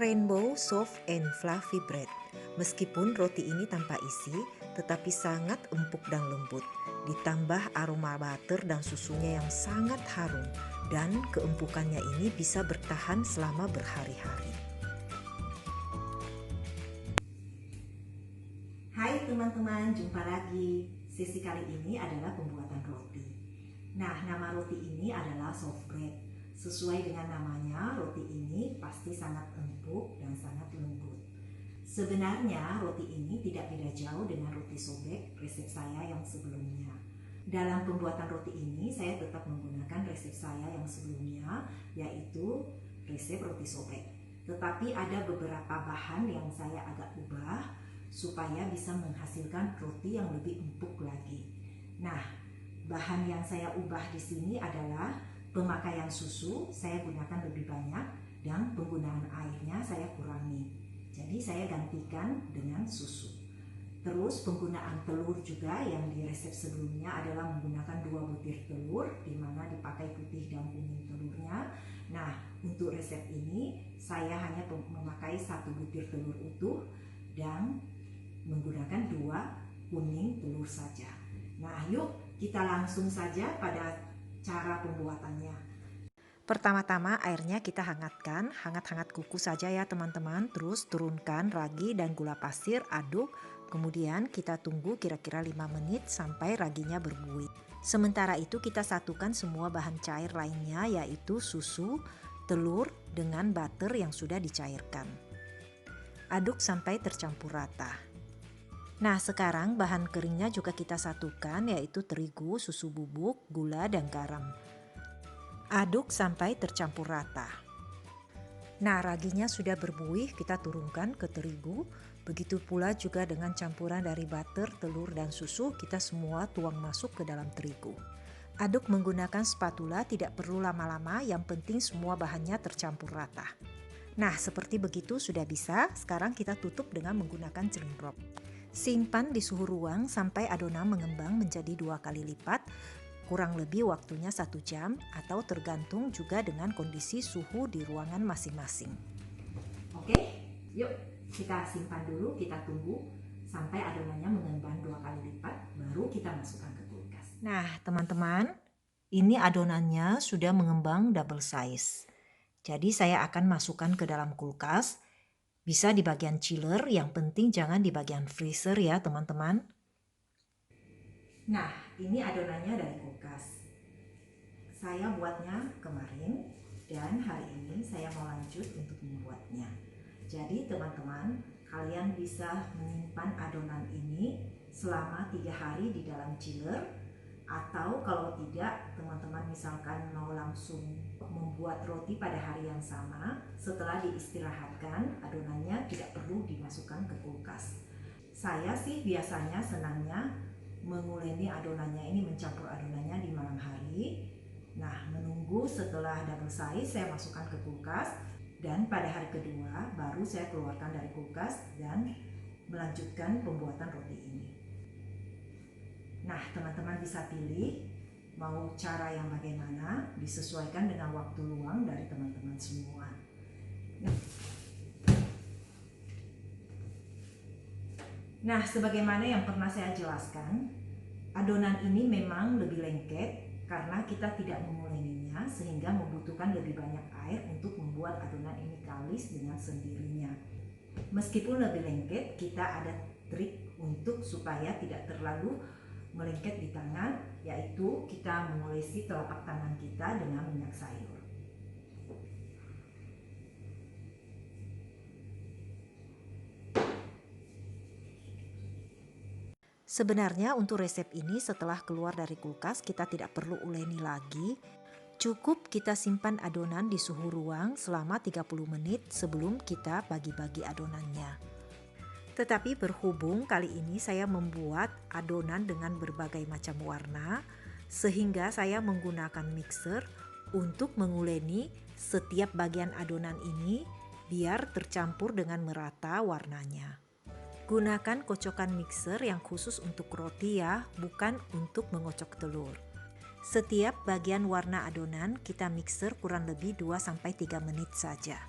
Rainbow soft and fluffy bread. Meskipun roti ini tanpa isi, tetapi sangat empuk dan lembut. Ditambah aroma butter dan susunya yang sangat harum, dan keempukannya ini bisa bertahan selama berhari-hari. Hai teman-teman, jumpa lagi. Sesi kali ini adalah pembuatan roti. Nah, nama roti ini adalah soft bread. Sesuai dengan namanya, roti ini pasti sangat empuk dan sangat lembut. Sebenarnya roti ini tidak beda jauh dengan roti sobek resep saya yang sebelumnya. Dalam pembuatan roti ini saya tetap menggunakan resep saya yang sebelumnya, yaitu resep roti sobek. Tetapi ada beberapa bahan yang saya agak ubah supaya bisa menghasilkan roti yang lebih empuk lagi. Nah, bahan yang saya ubah di sini adalah pemakaian susu, saya gunakan lebih banyak, dan penggunaan airnya saya kurangi. Jadi saya gantikan dengan susu. Terus penggunaan telur juga yang di resep sebelumnya adalah menggunakan 2 butir telur, di mana dipakai putih dan kuning telurnya. Nah, untuk resep ini saya hanya memakai 1 butir telur utuh dan menggunakan 2 kuning telur saja. Nah, yuk kita langsung saja pada cara pembuatannya. Pertama-tama airnya kita hangatkan, hangat-hangat kuku saja ya teman-teman. Terus turunkan ragi dan gula pasir, aduk. Kemudian kita tunggu kira-kira 5 menit sampai raginya berbuih. Sementara itu kita satukan semua bahan cair lainnya, yaitu susu, telur dengan butter yang sudah dicairkan. Aduk sampai tercampur rata. Nah, sekarang bahan keringnya juga kita satukan, yaitu terigu, susu bubuk, gula, dan garam. Aduk sampai tercampur rata. Nah, raginya sudah berbuih, kita turunkan ke terigu. Begitu pula juga dengan campuran dari butter, telur, dan susu, kita semua tuang masuk ke dalam terigu. Aduk menggunakan spatula, tidak perlu lama-lama, yang penting semua bahannya tercampur rata. Nah, seperti begitu sudah bisa. Sekarang kita tutup dengan menggunakan celingprop. Simpan di suhu ruang sampai adonan mengembang menjadi 2 kali lipat, kurang lebih waktunya 1 jam, atau tergantung juga dengan kondisi suhu di ruangan masing-masing. Oke, yuk kita simpan dulu, kita tunggu sampai adonannya mengembang 2 kali lipat, baru kita masukkan ke kulkas. Nah teman-teman, ini adonannya sudah mengembang double size. Jadi saya akan masukkan ke dalam kulkas. Bisa di bagian chiller, yang penting jangan di bagian freezer ya teman-teman. Nah, ini adonannya dari kulkas. Saya buatnya kemarin dan hari ini saya mau lanjut untuk membuatnya. Jadi teman-teman, kalian bisa menyimpan adonan ini selama 3 hari di dalam chiller. Atau kalau tidak, teman-teman misalkan mau langsung membuat roti pada hari yang sama, setelah diistirahatkan, adonannya tidak perlu dimasukkan ke kulkas. Saya sih biasanya senangnya menguleni adonannya ini, mencampur adonannya di malam hari. Nah, menunggu setelah double size saya masukkan ke kulkas, dan pada hari kedua baru saya keluarkan dari kulkas dan melanjutkan pembuatan roti ini. Nah, teman-teman bisa pilih mau cara yang bagaimana, disesuaikan dengan waktu luang dari teman-teman semua. Nah, sebagaimana yang pernah saya jelaskan, adonan ini memang lebih lengket karena kita tidak menguleninya, sehingga membutuhkan lebih banyak air untuk membuat adonan ini kalis dengan sendirinya. Meskipun lebih lengket, kita ada trik untuk supaya tidak terlalu melengket di tangan, yaitu kita mengolesi telapak tangan kita dengan minyak sayur. Sebenarnya untuk resep ini setelah keluar dari kulkas kita tidak perlu uleni lagi. Cukup kita simpan adonan di suhu ruang selama 30 menit sebelum kita bagi-bagi adonannya. Tetapi berhubung kali ini saya membuat adonan dengan berbagai macam warna, sehingga saya menggunakan mixer untuk menguleni setiap bagian adonan ini biar tercampur dengan merata warnanya. Gunakan kocokan mixer yang khusus untuk roti ya, bukan untuk mengocok telur. Setiap bagian warna adonan kita mixer kurang lebih 2-3 menit saja.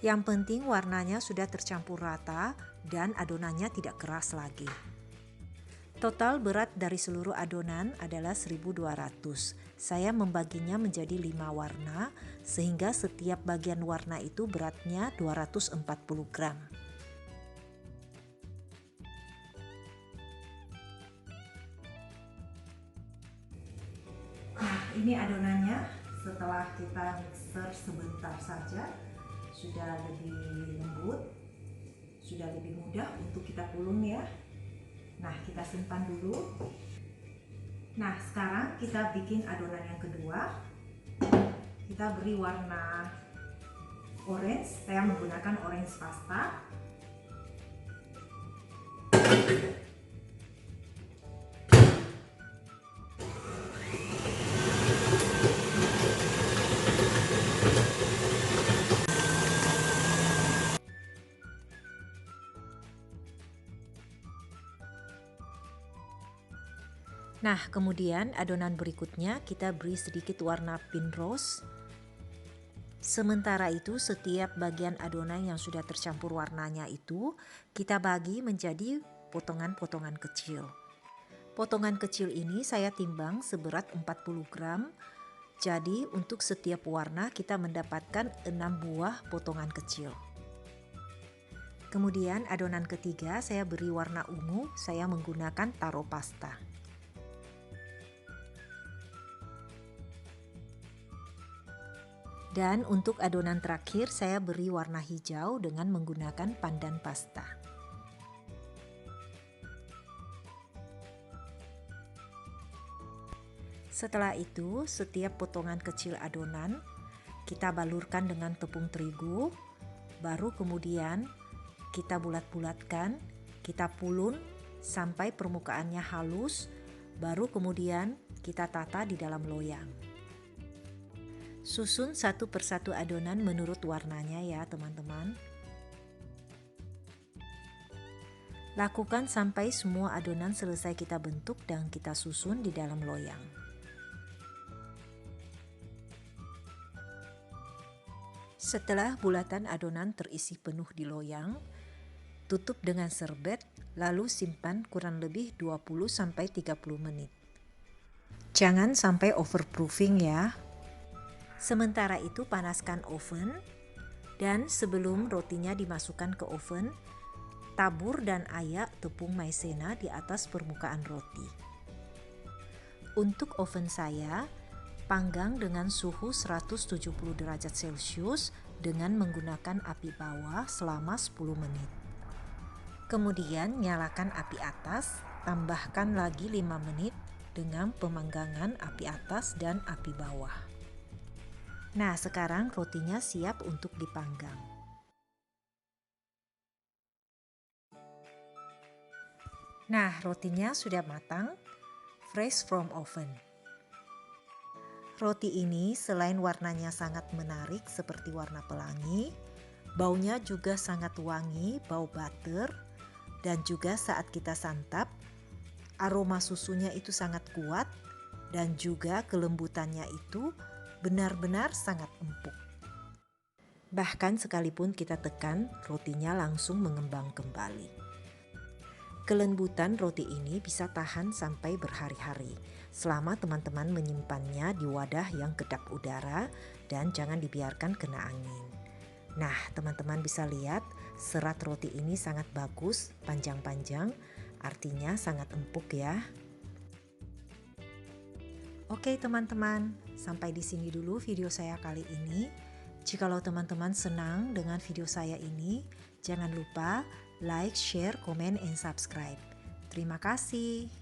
Yang penting warnanya sudah tercampur rata dan adonannya tidak keras lagi. Total berat dari seluruh adonan adalah 1200. Saya membaginya menjadi 5 warna sehingga setiap bagian warna itu beratnya 240 gram. Nah, ini adonannya setelah kita mixer sebentar saja sudah lebih lembut, sudah lebih mudah untuk kita pulung ya. Nah, kita simpan dulu. Nah, sekarang kita bikin adonan yang kedua. Kita beri warna orange. Saya menggunakan orange pasta. Nah, kemudian adonan berikutnya kita beri sedikit warna pink rose. Sementara itu, setiap bagian adonan yang sudah tercampur warnanya itu kita bagi menjadi potongan-potongan kecil. Potongan kecil ini saya timbang seberat 40 gram. Jadi untuk setiap warna kita mendapatkan 6 buah potongan kecil. Kemudian adonan ketiga saya beri warna ungu, saya menggunakan taro pasta. Dan untuk adonan terakhir saya beri warna hijau dengan menggunakan pandan pasta. Setelah itu, setiap potongan kecil adonan kita balurkan dengan tepung terigu, baru kemudian kita bulat-bulatkan, kita pulun sampai permukaannya halus, baru kemudian kita tata di dalam loyang. Susun satu persatu adonan menurut warnanya ya teman-teman. Lakukan sampai semua adonan selesai kita bentuk dan kita susun di dalam loyang. Setelah bulatan adonan terisi penuh di loyang, tutup dengan serbet lalu simpan kurang lebih 20-30 menit. Jangan sampai overproofing ya. Sementara itu panaskan oven dan sebelum rotinya dimasukkan ke oven, tabur dan ayak tepung maizena di atas permukaan roti. Untuk oven saya, panggang dengan suhu 170 derajat Celcius dengan menggunakan api bawah selama 10 menit. Kemudian nyalakan api atas, tambahkan lagi 5 menit dengan pemanggangan api atas dan api bawah. Nah, sekarang rotinya siap untuk dipanggang. Nah, rotinya sudah matang, fresh from oven. Roti ini selain warnanya sangat menarik seperti warna pelangi, baunya juga sangat wangi, bau butter, dan juga saat kita santap, aroma susunya itu sangat kuat dan juga kelembutannya itu benar-benar sangat empuk. Bahkan sekalipun kita tekan, rotinya langsung mengembang kembali. Kelembutan roti ini bisa tahan sampai berhari-hari selama teman-teman menyimpannya di wadah yang kedap udara dan jangan dibiarkan kena angin. Nah, teman-teman bisa lihat serat roti ini sangat bagus, panjang-panjang, artinya sangat empuk ya. Oke teman-teman, sampai di sini dulu video saya kali ini. Jikalau teman-teman senang dengan video saya ini, jangan lupa like, share, komen, and subscribe. Terima kasih.